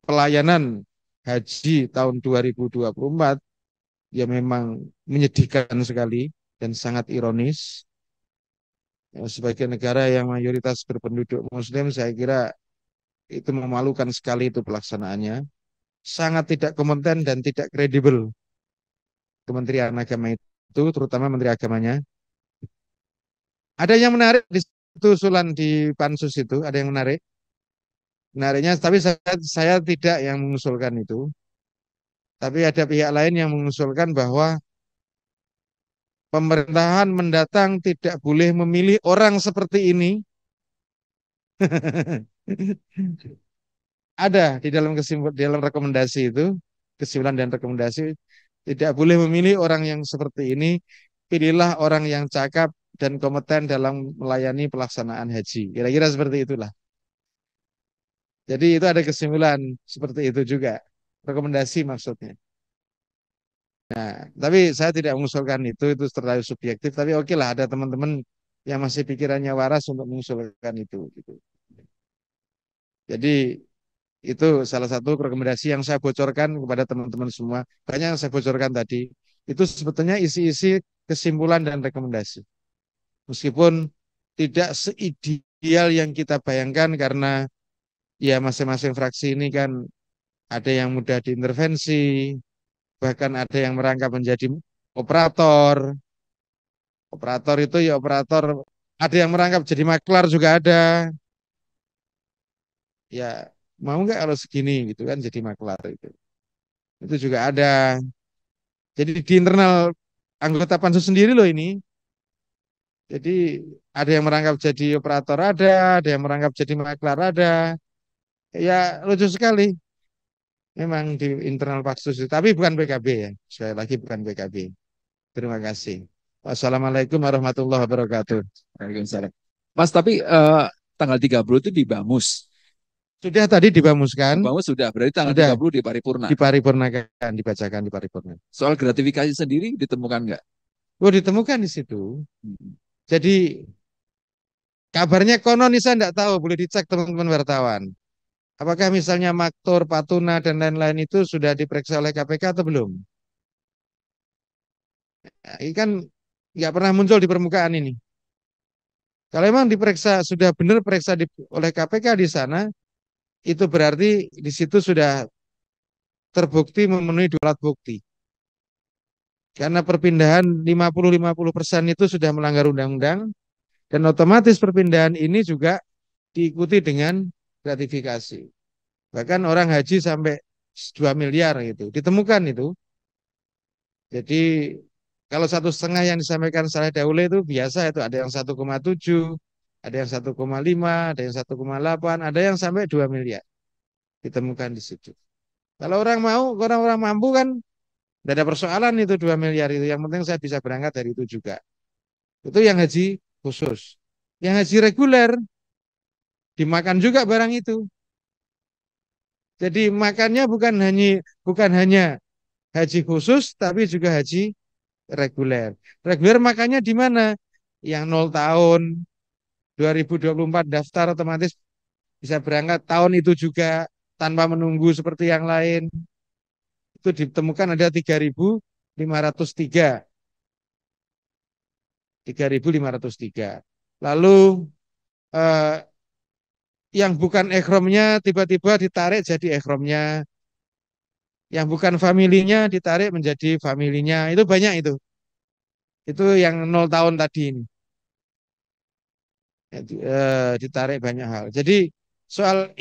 pelayanan haji tahun 2024 ya memang menyedihkan sekali dan sangat ironis. Ya, sebagai negara yang mayoritas berpenduduk Muslim, saya kira itu memalukan sekali itu pelaksanaannya. Sangat tidak kompeten dan tidak kredibel Kementerian Agama itu, terutama Menteri Agamanya. Ada yang menarik di situ usulan di pansus itu, ada yang menarik. Menariknya, tapi saya tidak yang mengusulkan itu. Tapi ada pihak lain yang mengusulkan bahwa pemerintahan mendatang tidak boleh memilih orang seperti ini. Ada di dalam di dalam rekomendasi itu, kesimpulan dan rekomendasi tidak boleh memilih orang yang seperti ini. Pilihlah orang yang cakap dan kompeten dalam melayani pelaksanaan haji. Kira-kira seperti itulah. Jadi itu ada kesimpulan seperti itu juga. Rekomendasi maksudnya. Tapi saya tidak mengusulkan itu terlalu subjektif. Tapi oke lah, ada teman-teman yang masih pikirannya waras untuk mengusulkan itu. Gitu. Jadi itu salah satu rekomendasi yang saya bocorkan kepada teman-teman semua. Banyak yang saya bocorkan tadi. Itu sebetulnya isi-isi kesimpulan dan rekomendasi. Meskipun tidak seideal yang kita bayangkan karena ya masing-masing fraksi ini kan ada yang mudah diintervensi, bahkan ada yang merangkap menjadi operator. Operator itu ya operator, ada yang merangkap jadi maklar juga ada. Ya mau nggak kalau segini gitu kan jadi maklar itu. Itu juga ada. Jadi di internal anggota pansus sendiri loh ini. Jadi ada yang merangkap jadi operator ada yang merangkap jadi maklar ada. Ya lucu sekali. Memang di internal pansus itu. Tapi bukan PKB ya. Sekali lagi bukan PKB. Terima kasih. Wassalamualaikum warahmatullahi wabarakatuh. Waalaikumsalam. Mas, tapi tanggal 30 itu di Bamus. Sudah tadi dibamuskan, Bamus sudah, berarti tanggal sudah 30 di paripurna. diparipurnakan, dibacakan di paripurna. Soal gratifikasi sendiri ditemukan nggak? Oh, ditemukan di situ. Hmm. Jadi kabarnya konon nih saya tidak tahu, boleh dicek teman-teman wartawan. Apakah misalnya Maktur, Patuna dan lain-lain itu sudah diperiksa oleh KPK atau belum? Nah, ini kan nggak pernah muncul di permukaan ini. Kalau memang diperiksa sudah benar periksa oleh KPK di sana, itu berarti di situ sudah terbukti memenuhi dua alat bukti. Karena perpindahan 50-50% itu sudah melanggar undang-undang dan otomatis perpindahan ini juga diikuti dengan gratifikasi. Bahkan orang haji sampai 2 miliar gitu. Ditemukan itu. Jadi kalau 1,5 yang disampaikan saya dahulu itu biasa itu ada yang 1,7, ada yang 1,5, ada yang 1,8, ada yang sampai 2 miliar. Ditemukan di situ. Kalau orang mau, orang-orang mampu kan tidak ada persoalan itu 2 miliar itu. Yang penting saya bisa berangkat dari itu juga. Itu yang haji khusus. Yang haji reguler dimakan juga barang itu. Jadi makannya bukan hanya haji khusus tapi juga haji reguler. Reguler makannya di mana? Yang 0 tahun 2024 daftar otomatis bisa berangkat tahun itu juga tanpa menunggu seperti yang lain. Itu ditemukan ada 3.503. 3.503. Lalu eh, yang bukan ekromnya tiba-tiba ditarik jadi ekromnya. Yang bukan familinya ditarik menjadi familinya. Itu banyak itu. Itu yang 0 tahun tadi ini. Ditarik banyak hal. Jadi soal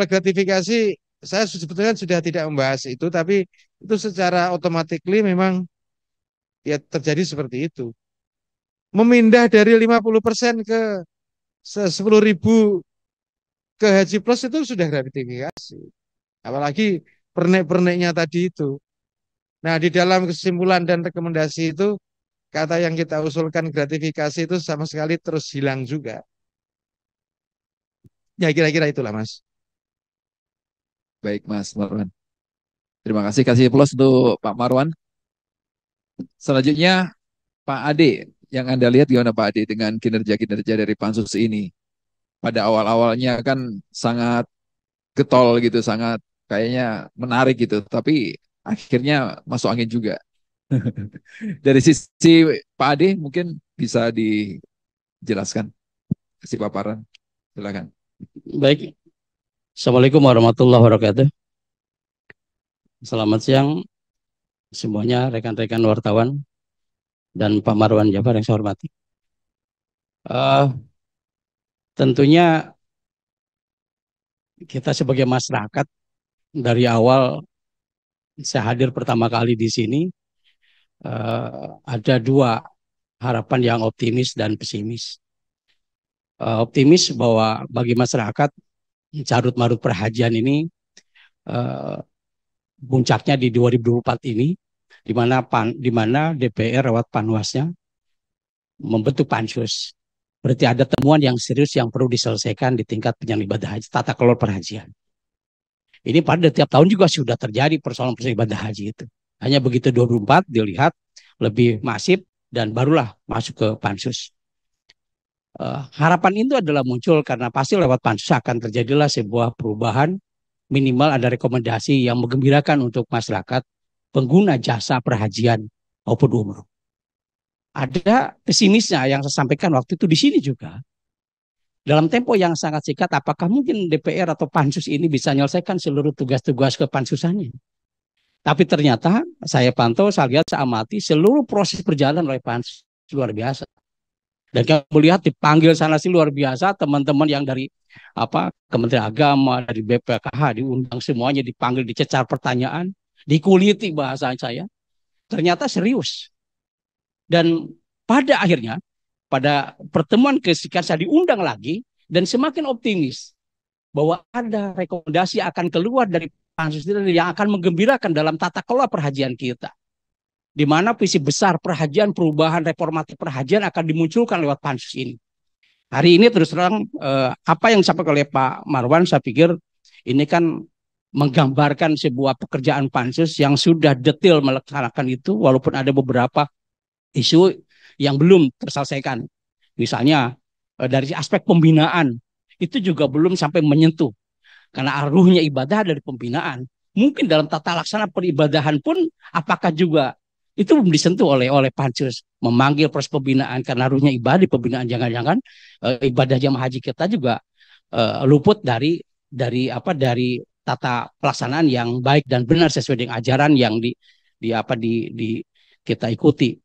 gratifikasi saya sebetulnya sudah tidak membahas itu, tapi itu secara otomatis memang ya terjadi seperti itu. Memindah dari 50% ke 10.000 ke Haji Plus itu sudah gratifikasi. Apalagi pernek-perneknya tadi itu. Nah, di dalam kesimpulan dan rekomendasi itu, kata yang kita usulkan gratifikasi itu sama sekali terus hilang juga. Ya, kira-kira itulah, Mas. Baik, Mas Marwan. Terima kasih kasih plus untuk Pak Marwan. Selanjutnya Pak Ade, yang Anda lihat gimana Pak Ade dengan kinerja-kinerja dari pansus ini? Pada awal-awalnya kan sangat getol gitu, sangat kayaknya menarik gitu, tapi akhirnya masuk angin juga. Dari sisi Pak Ade mungkin bisa dijelaskan, kasih paparan, silakan. Baik, Assalamualaikum warahmatullahi wabarakatuh. Selamat siang semuanya, rekan-rekan wartawan dan Pak Marwan Jafar yang saya hormati. Tentunya kita sebagai masyarakat dari awal saya hadir pertama kali di sini, ada dua harapan yang optimis dan pesimis. Optimis bahwa bagi masyarakat carut marut perhajian ini puncaknya di 2024 ini, di mana DPR lewat Panwasnya membentuk pansus. Berarti ada temuan yang serius yang perlu diselesaikan di tingkat penyelenggaraan ibadah haji, tata kelola perhajian. Ini pada tiap tahun juga sudah terjadi persoalan-persoalan ibadah haji itu. Hanya begitu 2024 dilihat lebih masif dan barulah masuk ke pansus. Harapan itu adalah muncul karena pasti lewat pansus akan terjadilah sebuah perubahan, minimal ada rekomendasi yang menggembirakan untuk masyarakat pengguna jasa perhajian maupun umroh. Ada pesimisnya yang saya sampaikan waktu itu di sini juga. Dalam tempo yang sangat singkat, apakah mungkin DPR atau pansus ini bisa menyelesaikan seluruh tugas-tugas kepansusannya? Tapi ternyata saya pantau, saya lihat, saya amati seluruh proses berjalan oleh pansus luar biasa. Dan kita melihat dipanggil sana sih luar biasa, teman-teman yang dari Kementerian Agama, dari BPKH diundang semuanya, dipanggil, dicecar pertanyaan, dikuliti bahasa saya. Ternyata serius. Dan pada akhirnya, pada pertemuan kesekian saya diundang lagi dan semakin optimis bahwa ada rekomendasi akan keluar dari pansus yang akan menggembirakan dalam tata kelola perhajian kita. Di mana visi besar perhajian, perubahan reformatif perhajian akan dimunculkan lewat pansus ini. Hari ini terus terang apa yang disampaikan oleh Pak Marwan, saya pikir ini kan menggambarkan sebuah pekerjaan pansus yang sudah detail melaksanakan itu, walaupun ada beberapa isu yang belum terselesaikan. Misalnya dari aspek pembinaan itu juga belum sampai menyentuh. Karena arusnya ibadah dari pembinaan. Mungkin dalam tata laksana peribadahan pun apakah juga itu belum disentuh oleh pansus, memanggil proses pembinaan karena arusnya ibadah di pembinaan, jangan-jangan ibadah jamaah haji kita juga luput dari tata pelaksanaan yang baik dan benar sesuai dengan ajaran yang kita ikuti.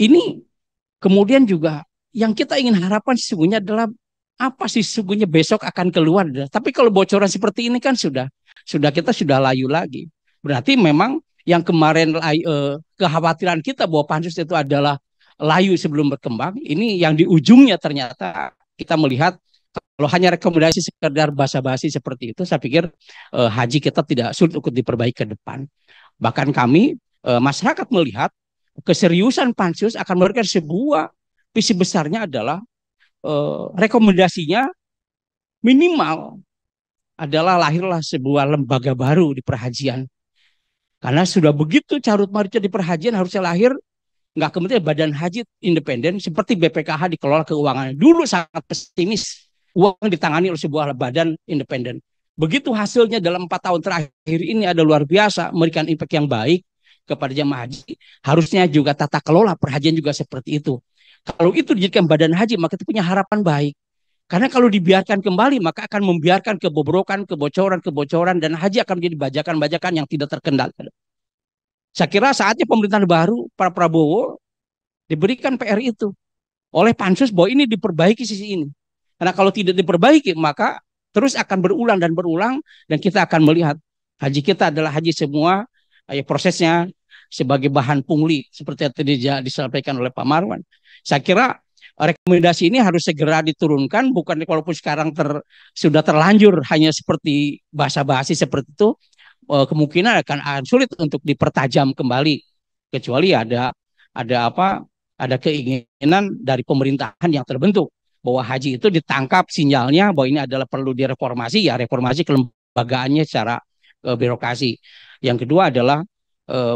Ini kemudian juga yang kita ingin harapkan sesungguhnya adalah apa sih sesungguhnya besok akan keluar. Tapi kalau bocoran seperti ini kan kita sudah layu lagi. Berarti memang yang kemarin kekhawatiran kita bahwa pansus itu adalah layu sebelum berkembang, ini yang di ujungnya ternyata kita melihat kalau hanya rekomendasi sekedar basa-basi seperti itu, saya pikir haji kita tidak sulit untuk diperbaiki ke depan. Bahkan kami masyarakat melihat keseriusan pansus akan memberikan sebuah visi besarnya adalah rekomendasinya minimal adalah lahirlah sebuah lembaga baru di perhajian. Karena sudah begitu carut marutnya di perhajian, harusnya lahir nggak kemudian badan haji independen seperti BPKH dikelola keuangannya. Dulu sangat pesimis, uang ditangani oleh sebuah badan independen. Begitu hasilnya dalam 4 tahun terakhir ini ada luar biasa, memberikan impact yang baik kepada jamaah haji. Harusnya juga tata kelola perhajian juga seperti itu. Kalau itu dijadikan badan haji, maka itu punya harapan baik. Karena kalau dibiarkan kembali, maka akan membiarkan kebobrokan, kebocoran, dan haji akan menjadi bajakan-bajakan yang tidak terkendali. Saya kira saatnya pemerintahan baru, Pak Prabowo, diberikan PR itu oleh pansus bahwa ini diperbaiki sisi ini. Karena kalau tidak diperbaiki, maka terus akan berulang, dan kita akan melihat haji kita adalah haji semua, prosesnya sebagai bahan pungli, seperti yang tadi disampaikan oleh Pak Marwan. Saya kira rekomendasi ini harus segera diturunkan, bukan walaupun sekarang sudah terlanjur hanya seperti basa-basi seperti itu, kemungkinan akan sulit untuk dipertajam kembali, kecuali ada keinginan dari pemerintahan yang terbentuk bahwa haji itu ditangkap sinyalnya bahwa ini adalah perlu direformasi, ya reformasi kelembagaannya secara birokrasi. Yang kedua adalah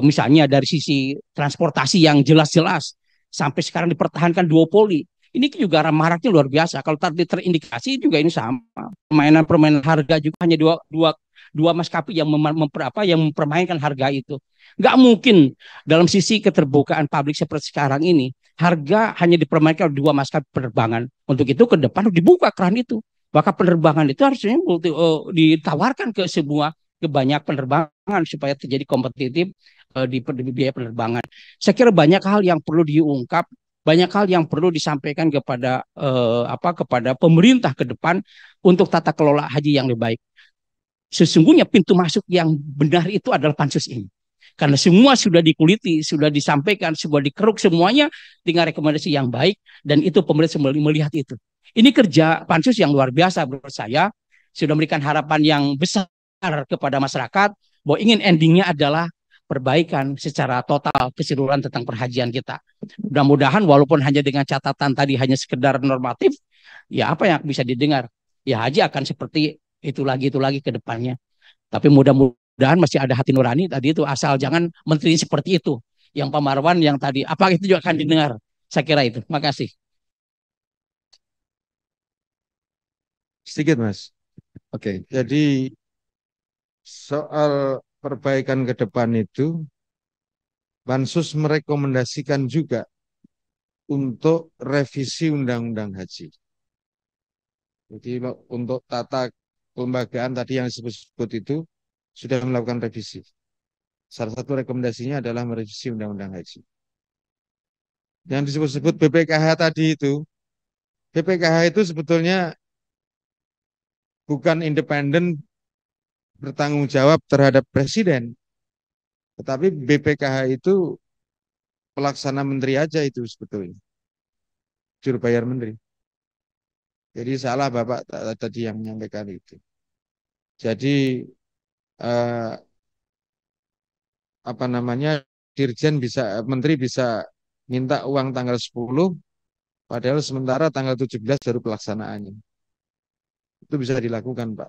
misalnya dari sisi transportasi yang jelas-jelas sampai sekarang dipertahankan duopoli. Ini juga maraknya luar biasa. Kalau tadi terindikasi juga ini sama. Permainan harga juga hanya dua dua maskapai yang yang mempermainkan harga itu. Nggak mungkin dalam sisi keterbukaan publik seperti sekarang ini, harga hanya dipermainkan oleh dua maskapai penerbangan. Untuk itu ke depan dibuka keran itu. Maka penerbangan itu harusnya ditawarkan ke semua, ke banyak penerbangan supaya terjadi kompetitif di biaya penerbangan. Saya kira banyak hal yang perlu diungkap, banyak hal yang perlu disampaikan kepada pemerintah ke depan untuk tata kelola haji yang lebih baik. Sesungguhnya pintu masuk yang benar itu adalah pansus ini. Karena semua sudah dikuliti, sudah disampaikan, sudah dikeruk semuanya, tinggal rekomendasi yang baik, dan itu pemerintah melihat itu. Ini kerja pansus yang luar biasa menurut saya, sudah memberikan harapan yang besar kepada masyarakat, bahwa ingin endingnya adalah perbaikan secara total keseluruhan tentang perhajian kita. Mudah-mudahan walaupun hanya dengan catatan tadi hanya sekedar normatif, ya apa yang bisa didengar? Ya haji akan seperti itu lagi ke depannya. Tapi mudah-mudahan masih ada hati nurani tadi itu, asal jangan menteri seperti itu. Yang Pak Marwan yang tadi, apa itu juga akan didengar. Saya kira itu. Makasih. Sedikit Mas. Oke. Jadi soal perbaikan ke depan itu, Pansus merekomendasikan juga untuk revisi Undang-Undang Haji. Jadi untuk tata kelembagaan tadi yang disebut itu sudah melakukan revisi. Salah satu rekomendasinya adalah merevisi Undang-Undang Haji. Yang disebut-sebut BPKH tadi itu, BPKH itu sebetulnya bukan independen bertanggung jawab terhadap presiden, tetapi BPKH itu pelaksana menteri aja itu sebetulnya, juru bayar menteri. Jadi salah Bapak tadi yang menyampaikan itu. Jadi apa namanya, dirjen bisa, menteri bisa minta uang tanggal 10, padahal sementara tanggal 17 baru pelaksanaannya. Itu bisa dilakukan Pak.